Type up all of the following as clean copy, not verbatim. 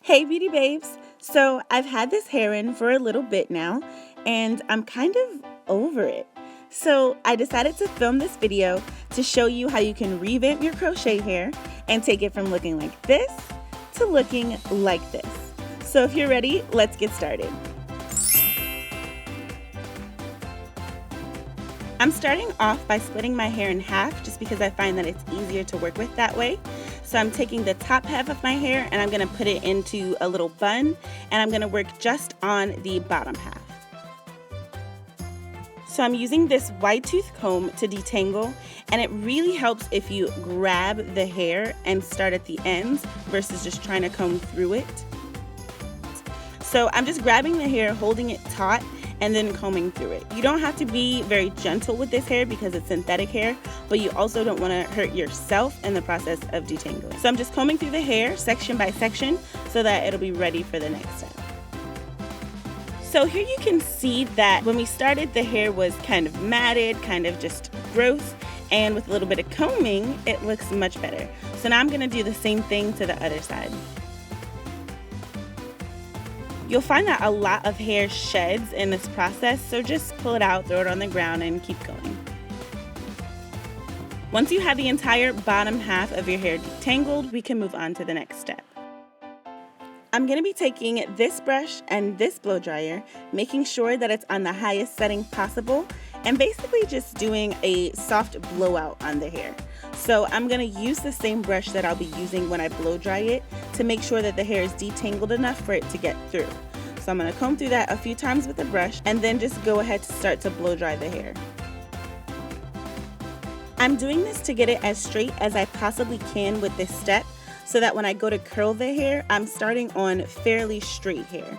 Hey beauty babes! So I've had this hair in for a little bit now and I'm kind of over it. So I decided to film this video to show you how you can revamp your crochet hair and take it from looking like this to looking like this. So if you're ready, let's get started. I'm starting off by splitting my hair in half just because I find that it's easier to work with that way. So I'm taking the top half of my hair and I'm going to put it into a little bun and I'm going to work just on the bottom half. So I'm using this wide tooth comb to detangle, and it really helps if you grab the hair and start at the ends versus just trying to comb through it. So I'm just grabbing the hair, holding it taut, and then combing through it. You don't have to be very gentle with this hair because it's synthetic hair, but you also don't want to hurt yourself in the process of detangling. So I'm just combing through the hair section by section so that it'll be ready for the next step. So here you can see that when we started, the hair was kind of matted, kind of just gross, and with a little bit of combing, it looks much better. So now I'm going to do the same thing to the other side. You'll find that a lot of hair sheds in this process, so just pull it out, throw it on the ground, and keep going. Once you have the entire bottom half of your hair detangled, we can move on to the next step. I'm going to be taking this brush and this blow dryer, making sure that it's on the highest setting possible, and basically just doing a soft blowout on the hair. So I'm going to use the same brush that I'll be using when I blow dry it to make sure that the hair is detangled enough for it to get through. So I'm going to comb through that a few times with the brush and then just go ahead to start to blow dry the hair. I'm doing this to get it as straight as I possibly can with this step, so that when I go to curl the hair, I'm starting on fairly straight hair.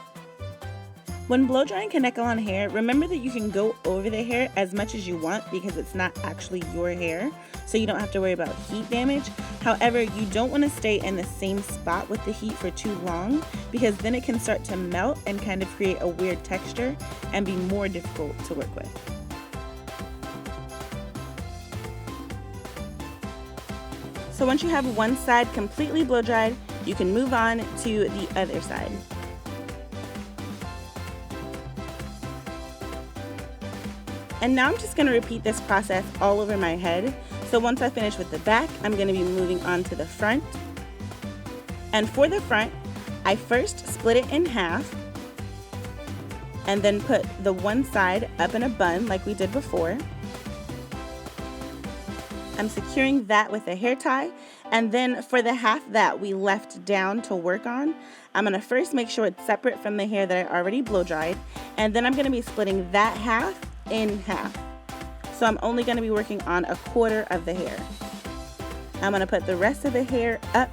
When blow drying Kanekalon hair, remember that you can go over the hair as much as you want because it's not actually your hair, so you don't have to worry about heat damage. However, you don't want to stay in the same spot with the heat for too long because then it can start to melt and kind of create a weird texture and be more difficult to work with. So once you have one side completely blow dried, you can move on to the other side. And now I'm just going to repeat this process all over my head. So once I finish with the back, I'm going to be moving on to the front. And for the front, I first split it in half and then put the one side up in a bun like we did before. I'm securing that with a hair tie, and then for the half that we left down to work on, I'm going to first make sure it's separate from the hair that I already blow dried, and then I'm going to be splitting that half in half. So I'm only going to be working on a quarter of the hair. I'm going to put the rest of the hair up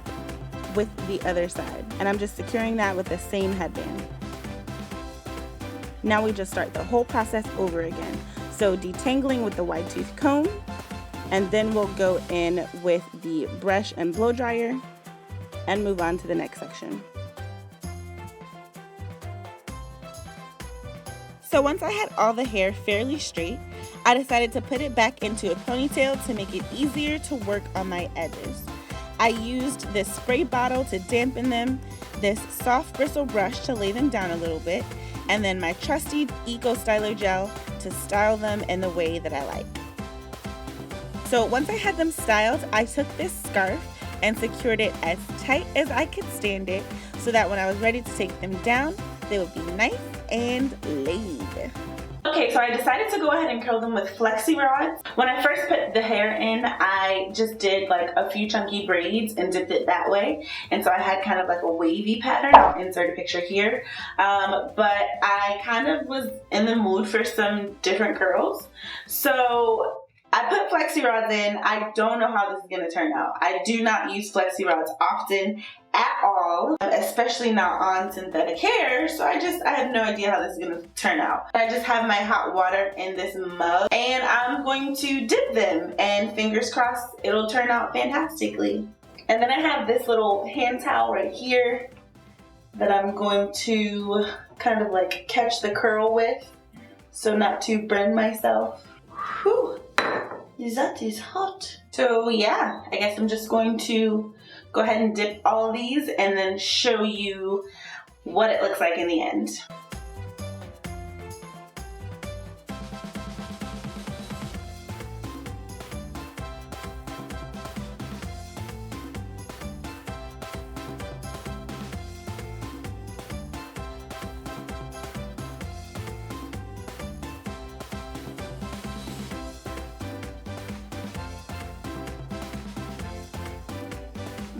with the other side, and I'm just securing that with the same headband. Now we just start the whole process over again. So detangling with the wide tooth comb, and then we'll go in with the brush and blow dryer and move on to the next section. So once I had all the hair fairly straight, I decided to put it back into a ponytail to make it easier to work on my edges. I used this spray bottle to dampen them, this soft bristle brush to lay them down a little bit, and then my trusty Eco Styler gel to style them in the way that I like. So once I had them styled, I took this scarf and secured it as tight as I could stand it so that when I was ready to take them down, they would be nice and laid. Okay, so I decided to go ahead and curl them with Flexi Rods. When I first put the hair in, I just did like a few chunky braids and dipped it that way. And so I had kind of like a wavy pattern. I'll insert a picture here. But I kind of was in the mood for some different curls. So I put Flexi Rods in. I don't know how this is going to turn out. I do not use Flexi Rods often at all, especially not on synthetic hair, so I have no idea how this is going to turn out. I just have my hot water in this mug and I'm going to dip them, and fingers crossed it'll turn out fantastically. And then I have this little hand towel right here that I'm going to kind of like catch the curl with so not to burn myself. Whew. That is hot. So yeah, I guess I'm just going to go ahead and dip all these and then show you what it looks like in the end.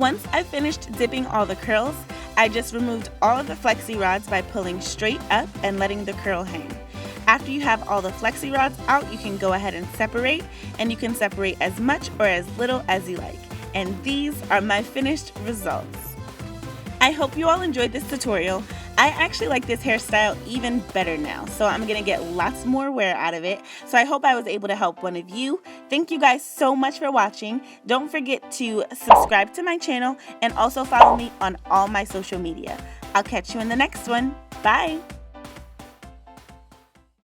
Once I finished dipping all the curls, I just removed all of the flexi rods by pulling straight up and letting the curl hang. After you have all the flexi rods out, you can go ahead and separate, and you can separate as much or as little as you like. And these are my finished results. I hope you all enjoyed this tutorial. I actually like this hairstyle even better now, so I'm gonna get lots more wear out of it. So I hope I was able to help one of you. Thank you guys so much for watching. Don't forget to subscribe to my channel and also follow me on all my social media. I'll catch you in the next one. Bye!